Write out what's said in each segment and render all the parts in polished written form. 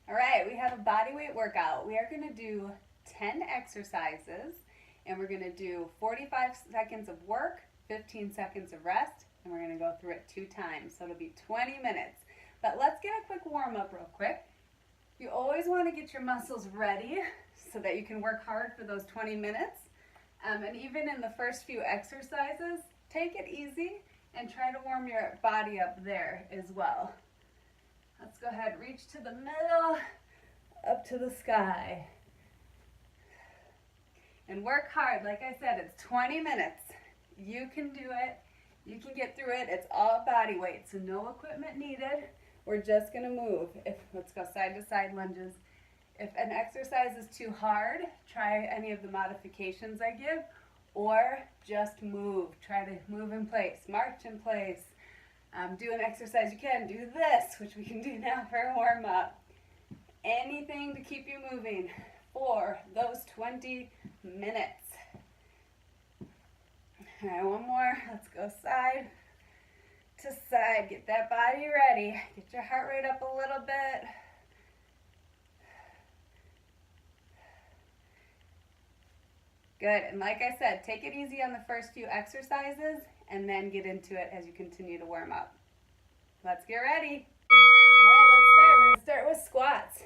All right, we have a body weight workout. We are going to do 10 exercises, and we're going to do 45 seconds of work, 15 seconds of rest, and we're going to go through it 2 times. So it'll be 20 minutes. But let's get a quick warm up real quick. You always want to get your muscles ready so that you can work hard for those 20 minutes. And even in the first few exercises, take it easy and try to warm your body up there as well. Let's go ahead, reach to the middle, up to the sky. And work hard. Like I said, it's 20 minutes. You can do it. You can get through it. It's all body weight, so no equipment needed. We're just going to move. Let's go side to side lunges. If an exercise is too hard, try any of the modifications I give, or just move. Try to move in place, march in place. Do an exercise you can. Do this, which we can do now for a warm-up. Anything to keep you moving for those 20 minutes. All right, one more. Let's go side to side. Get that body ready. Get your heart rate up a little bit. Good, and like I said, take it easy on the first few exercises and then get into it as you continue to warm up. Let's get ready. All right, let's start. We're gonna start with squats.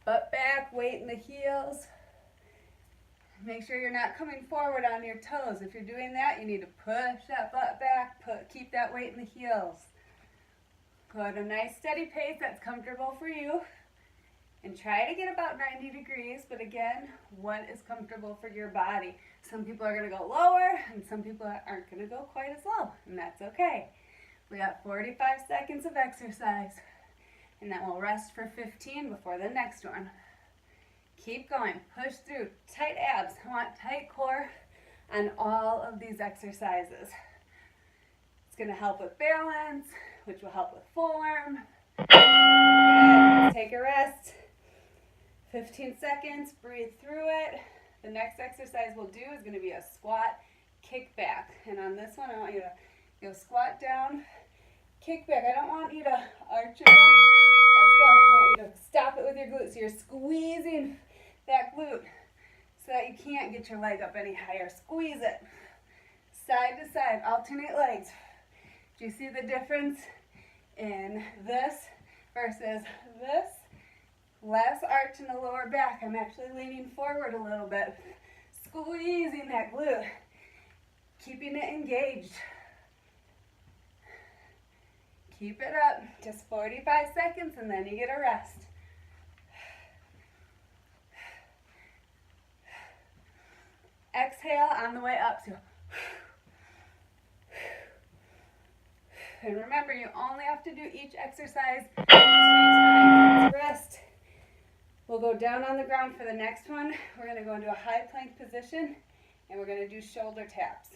Butt back, weight in the heels. Make sure you're not coming forward on your toes. If you're doing that, you need to push that butt back, keep that weight in the heels. Go at a nice steady pace that's comfortable for you. And try to get about 90 degrees, but again, what is comfortable for your body? Some people are going to go lower, and some people aren't going to go quite as low, and that's okay. We got 45 seconds of exercise, and then we'll rest for 15 before the next one. Keep going, push through, tight abs. I want tight core on all of these exercises. It's going to help with balance, which will help with form. Good. Take a rest. 15 seconds, breathe through it. The next exercise we'll do is going to be a squat kick back. And on this one, I want you to go squat down, kick back. I don't want you to arch your back. Let's go. I want you to stop it with your glutes. So you're squeezing that glute so that you can't get your leg up any higher. Squeeze it. Side to side, alternate legs. Do you see the difference in this versus this? Less arch in the lower back. I'm actually leaning forward a little bit, squeezing that glute, keeping it engaged. Keep it up, just 45 seconds and then you get a rest. Exhale on the way up. So, and remember, you only have to do each exercise 2 times. Rest. We'll go down on the ground for the next one. We're going to go into a high plank position, and we're going to do shoulder taps.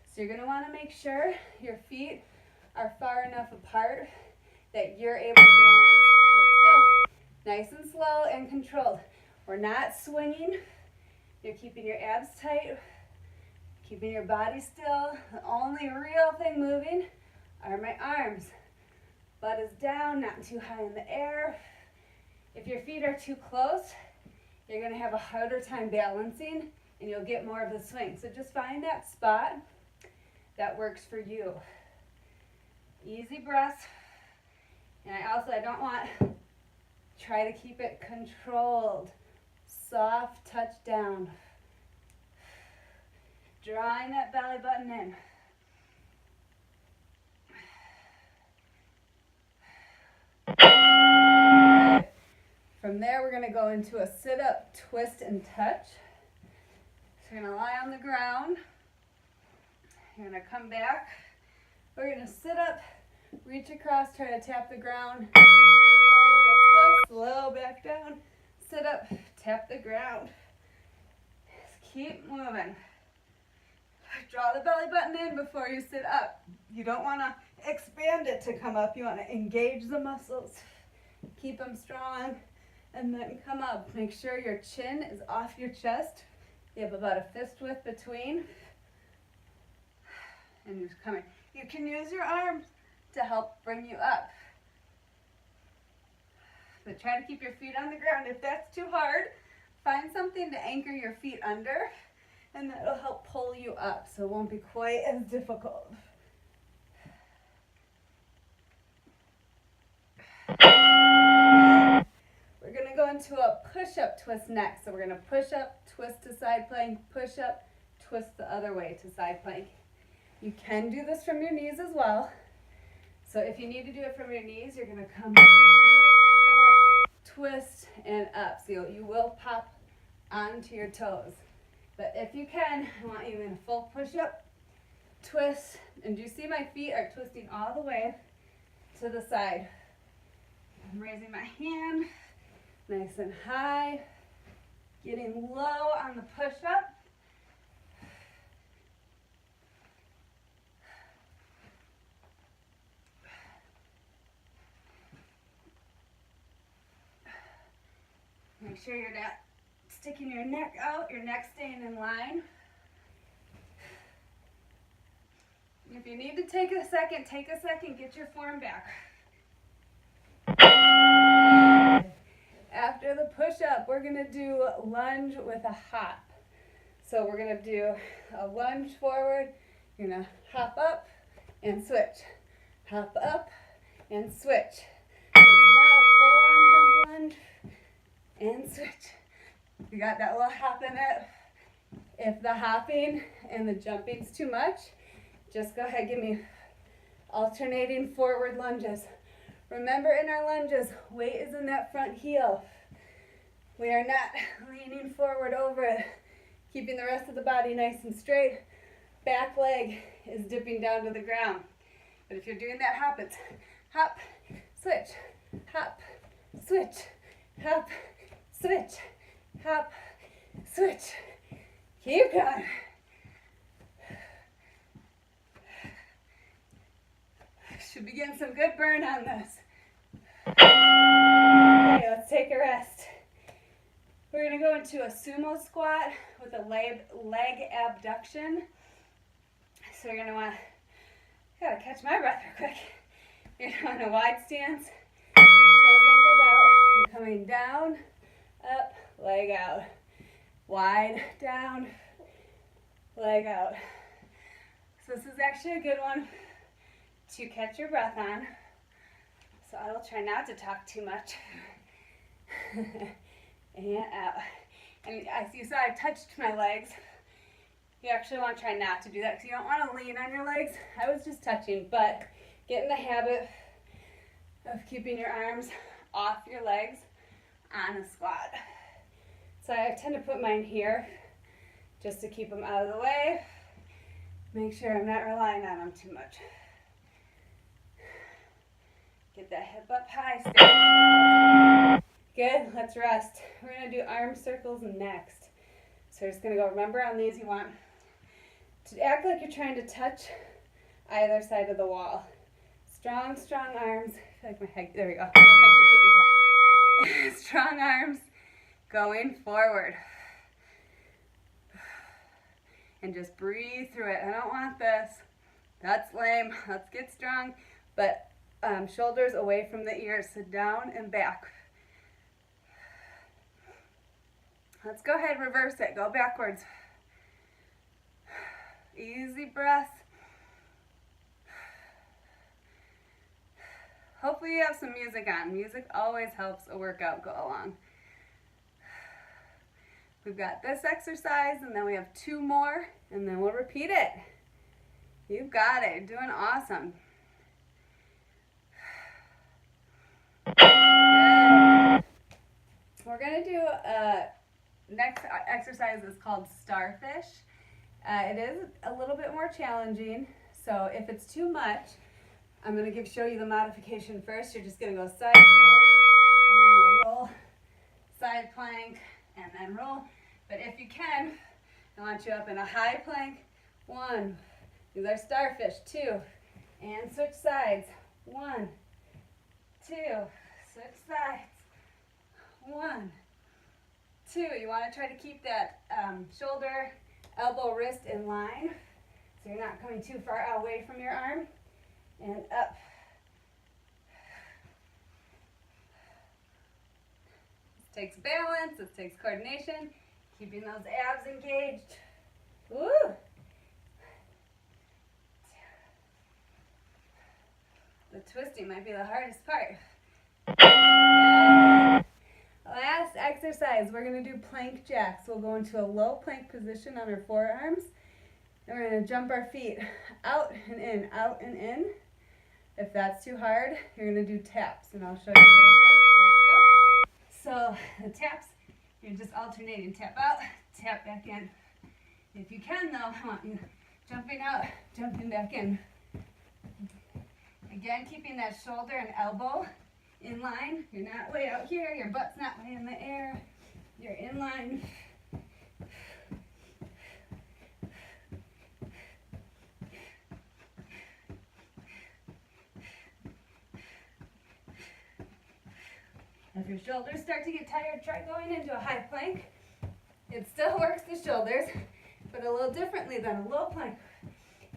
So you're going to want to make sure your feet are far enough apart that you're able to balance. Let's go. Nice and slow and controlled. We're not swinging. You're keeping your abs tight, keeping your body still. The only real thing moving are my arms. Butt is down, not too high in the air. If your feet are too close, you're going to have a harder time balancing and you'll get more of the swing. So just find that spot that works for you. Easy breaths. And I don't want, try to keep it controlled. Soft touch down. Drawing that belly button in. From there, we're going to go into a sit-up, twist, and touch. So you're going to lie on the ground. You're going to come back. We're going to sit up, reach across, try to tap the ground. Slow, let's go. Slow back down. Sit up, tap the ground. Just keep moving. Draw the belly button in before you sit up. You don't want to expand it to come up. You want to engage the muscles. Keep them strong. And then come up. Make sure your chin is off your chest. You have about a fist width between. And you're coming. You can use your arms to help bring you up. But try to keep your feet on the ground. If that's too hard, find something to anchor your feet under, and that'll help pull you up so it won't be quite as difficult. We're going to go into a push-up twist next. So we're going to push up, twist to side plank, push up, twist the other way to side plank. You can do this from your knees as well. So if you need to do it from your knees, you're going to come here, twist and up. So you will pop onto your toes. But if you can, I want you in a full push-up, twist, and do you see my feet are twisting all the way to the side? I'm raising my hand, nice and high, getting low on the push-up. Make sure you're not sticking your neck out, your neck staying in line. If you need to take a second, get your form back. After the push-up, we're gonna do lunge with a hop. So we're gonna do a lunge forward, you're gonna hop up and switch. Hop up and switch. So it's not a full-on jump lunge, and switch. You got that little hop in it. If the hopping and the jumping's too much, just go ahead, give me alternating forward lunges. Remember, in our lunges, weight is in that front heel. We are not leaning forward over it, keeping the rest of the body nice and straight. Back leg is dipping down to the ground. But if you're doing that hop, it's hop, switch, hop, switch, hop, switch, hop, switch. Keep going. Should be getting some good burn on this. Okay, let's take a rest. We're going to go into a sumo squat with a leg abduction. So you're going to want to, gotta catch my breath real quick. You're doing a wide stance, toes angled out. You're coming down, up, leg out. Wide, down, leg out. So this is actually a good one to catch your breath on. So I will try not to talk too much. And out. And as you saw, I touched my legs. You actually want to try not to do that because you don't want to lean on your legs. I was just touching, but get in the habit of keeping your arms off your legs on a squat. So I tend to put mine here just to keep them out of the way. Make sure I'm not relying on them too much. Get that hip up high. Stay. Good, let's rest. We're gonna do arm circles next. So we're just gonna go, remember on these you want to act like you're trying to touch either side of the wall. Strong, strong arms. I feel like my head, there we go. My head keeps getting strong arms going forward. And just breathe through it. I don't want this. That's lame. Let's get strong. But shoulders away from the ears. Sit down and back. Let's go ahead, reverse it. Go backwards. Easy breath. Hopefully you have some music on. Music always helps a workout go along. We've got this exercise, and then we have 2 more, and then we'll repeat it. You've got it. You're doing awesome. Good. We're going to do next exercise is called starfish. It is a little bit more challenging, so if it's too much, I'm going to show you the modification first. You're just going to go side plank, and then you'll roll, side plank, and then roll. But if you can, I want you up in a high plank. 1, these are starfish. 2, and switch sides. 1, 2, switch sides. 1, 2. You want to try to keep that shoulder, elbow, wrist in line, so you're not coming too far away from your arm. And up. takes balance, this takes coordination, keeping those abs engaged. Woo! The twisting might be the hardest part. Last exercise, we're going to do plank jacks. We'll go into a low plank position on our forearms, and we're going to jump our feet out and in, out and in. If that's too hard, you're going to do taps, and I'll show you those first. Let's go. So the taps, you're just alternating, tap out, tap back in. If you can though, I want you jumping out, jumping back in. Again, keeping that shoulder and elbow in line. You're not way out here, your butt's not way in the air. You're in line. If your shoulders start to get tired, try going into a high plank. It still works the shoulders, but a little differently than a low plank.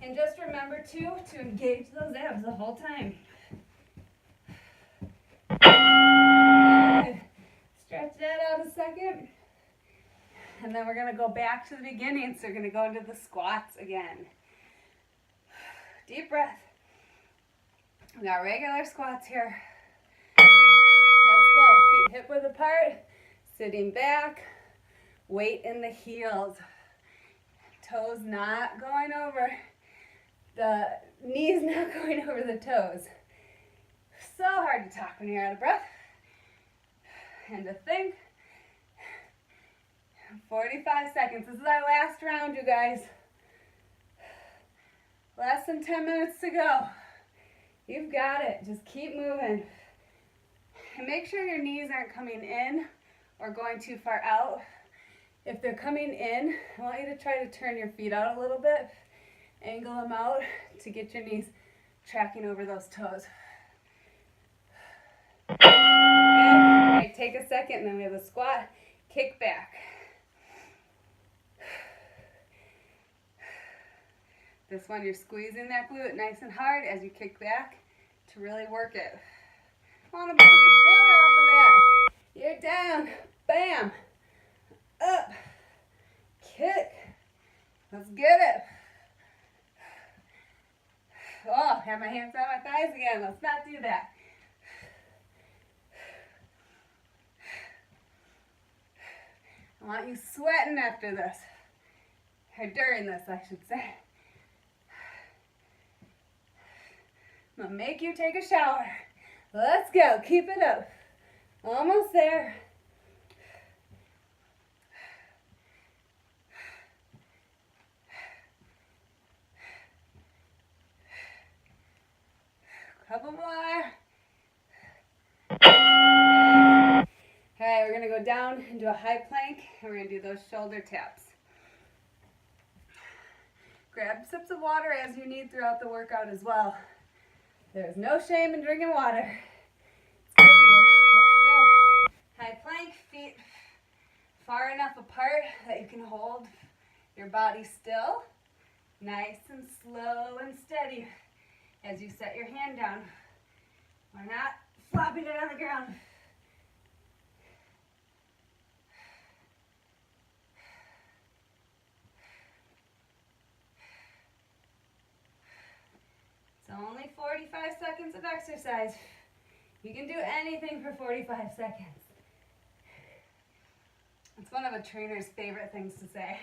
And just remember too, to engage those abs the whole time. Good. Stretch that out a second. And then we're going to go back to the beginning. So we're going to go into the squats again. Deep breath. We got regular squats here. Let's go. Feet hip width apart. Sitting back. Weight in the heels. Toes not going over. The knees not going over the toes. So hard to talk when you're out of breath. And to think. 45 seconds. This is our last round, you guys. Less than 10 minutes to go. You've got it. Just keep moving. And make sure your knees aren't coming in or going too far out. If they're coming in, I want you to try to turn your feet out a little bit. Angle them out to get your knees tracking over those toes. Okay. All right, take a second, and then we have a squat, kick back. This one, you're squeezing that glute nice and hard as you kick back to really work it. On about a quarter off of that. You're down. Bam. Up. Kick. Let's get it. Oh, have my hands on my thighs again. Let's not do that. I want you sweating after this. Or during this, I should say. I'm going to make you take a shower. Let's go. Keep it up. Almost there. Couple more. All right, we're going to go down into a high plank, and we're going to do those shoulder taps. Grab sips of water as you need throughout the workout as well. There's no shame in drinking water. Let's go. High plank, feet far enough apart that you can hold your body still. Nice and slow and steady as you set your hand down. We're not flopping it on the ground. It's only 45 seconds of exercise. You can do anything for 45 seconds. It's one of a trainer's favorite things to say.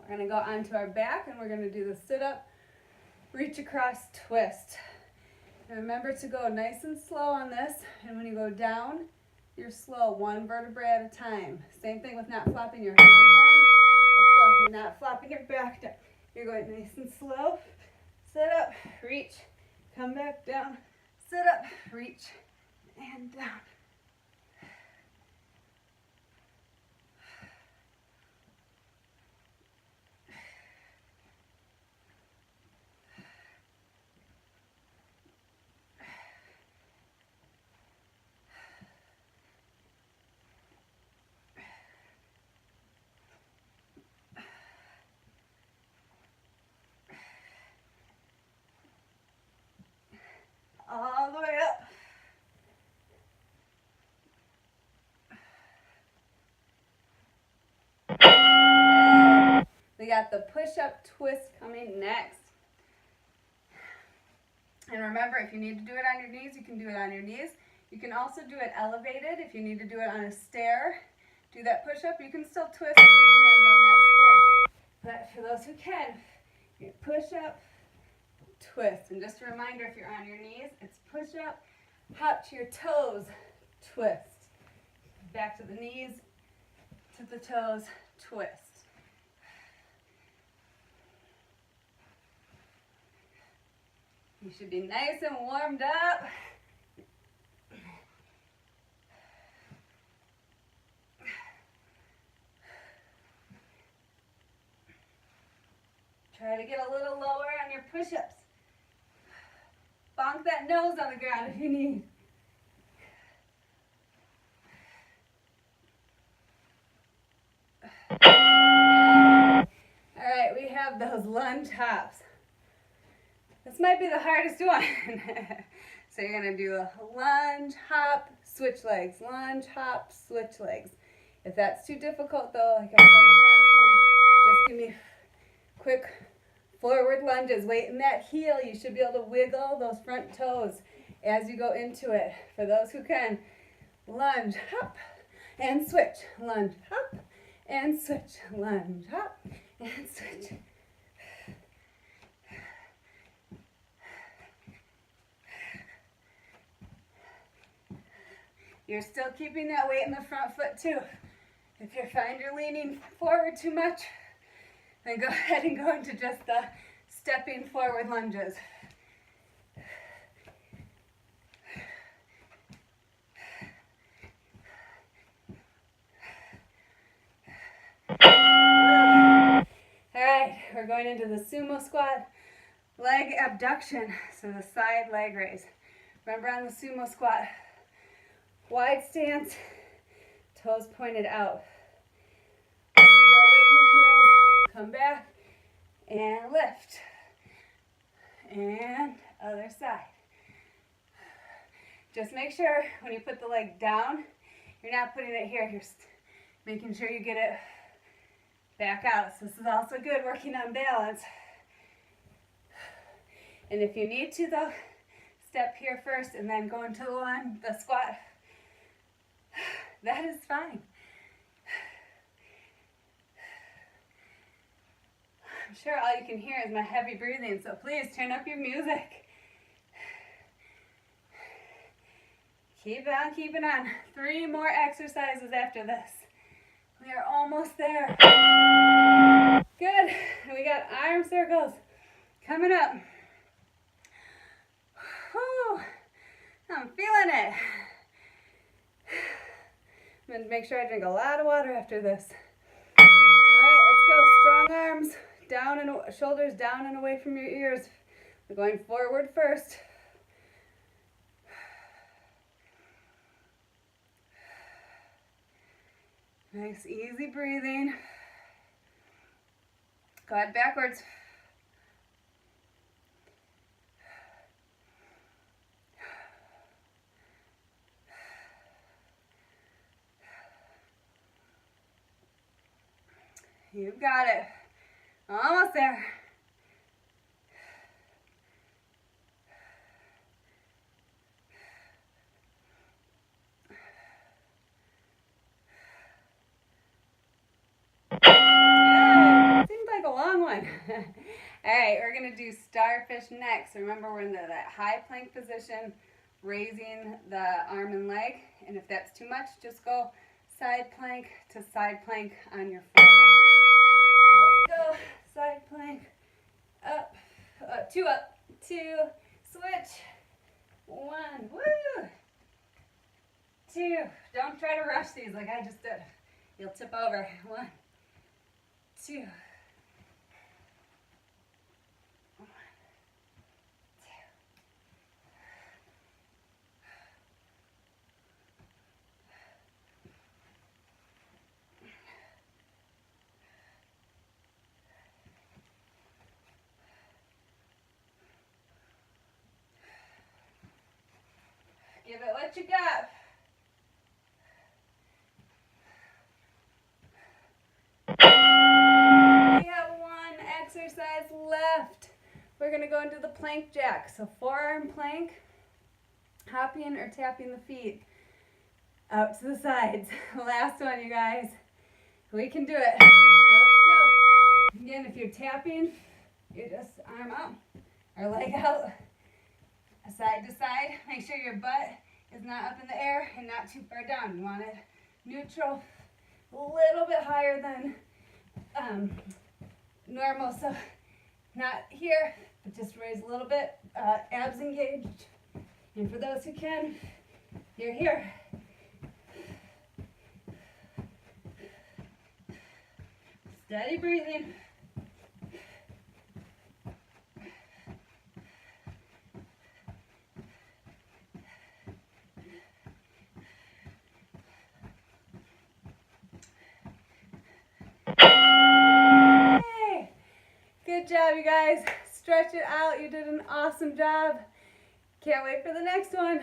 We're going to go onto our back, and we're going to do the sit-up, reach across, twist. And remember to go nice and slow on this, and when you go down, you're slow, one vertebrae at a time. Same thing with not flopping your hand down. Let's go. You're not flopping your back down. You're going nice and slow. Sit up, reach, come back down. Sit up, reach, and down. got the push-up twist coming next. And remember, if you need to do it on your knees, you can do it on your knees. You can also do it elevated. If you need to do it on a stair, do that push-up. You can still twist with your hands on that stair. But for those who can, you push-up, twist. And just a reminder, if you're on your knees, it's push-up, hop to your toes, twist. Back to the knees, to the toes, twist. You should be nice and warmed up. Try to get a little lower on your push-ups. Bonk that nose on the ground if you need. All right, we have those lunge hops. This might be the hardest one. So you're gonna do a lunge, hop, switch legs, lunge, hop, switch legs. If that's too difficult though, like I said in the last one, just give me quick forward lunges. Weight in that heel. You should be able to wiggle those front toes as you go into it. For those who can, lunge, hop, and switch. Lunge, hop, and switch. Lunge, hop, and switch. You're still keeping that weight in the front foot too. If you find you're leaning forward too much, then go ahead and go into just the stepping forward lunges. All right, we're going into the sumo squat, leg abduction, so the side leg raise. Remember on the sumo squat, wide stance, toes pointed out. Still weight in the heels, come back and lift. And other side. Just make sure when you put the leg down, you're not putting it here. You're making sure you get it back out. So this is also good working on balance. And if you need to though, step here first and then go into the squat. That is fine. I'm sure all you can hear is my heavy breathing, so please turn up your music. Keep on keeping on. 3 more exercises after this. We are almost there. Good. We got arm circles coming up. Whew. I'm feeling it. I'm going to make sure I drink a lot of water after this. All right, let's go. Strong arms, down and shoulders down and away from your ears. We're going forward first. Nice, easy breathing. Go ahead, backwards. You've got it. Almost there. Yeah, seems like a long one. All right, we're going to do starfish next. Remember, we're in that high plank position, raising the arm and leg. And if that's too much, just go side plank to side plank on your forearms. Let's go. Side plank. Up. 2 up. 2. Switch. 1. Woo. 2. Don't try to rush these like I just did. You'll tip over. 1. 2. 1. 2. Give it what you got. We have 1. we're gonna go into the plank jack. So forearm plank, hopping or tapping the feet out to the sides. Last one, you guys. We can do it. Let's go. Again, if you're tapping, you just arm out or leg out, side to side. Make sure your butt is not up in the air and not too far down. You want it neutral, a little bit higher than normal. So not here, but just raise a little bit, abs engaged. And for those who can, you're here. Steady breathing. Hey, good job, you guys. Stretch it out. You did an awesome job. Can't wait for the next one.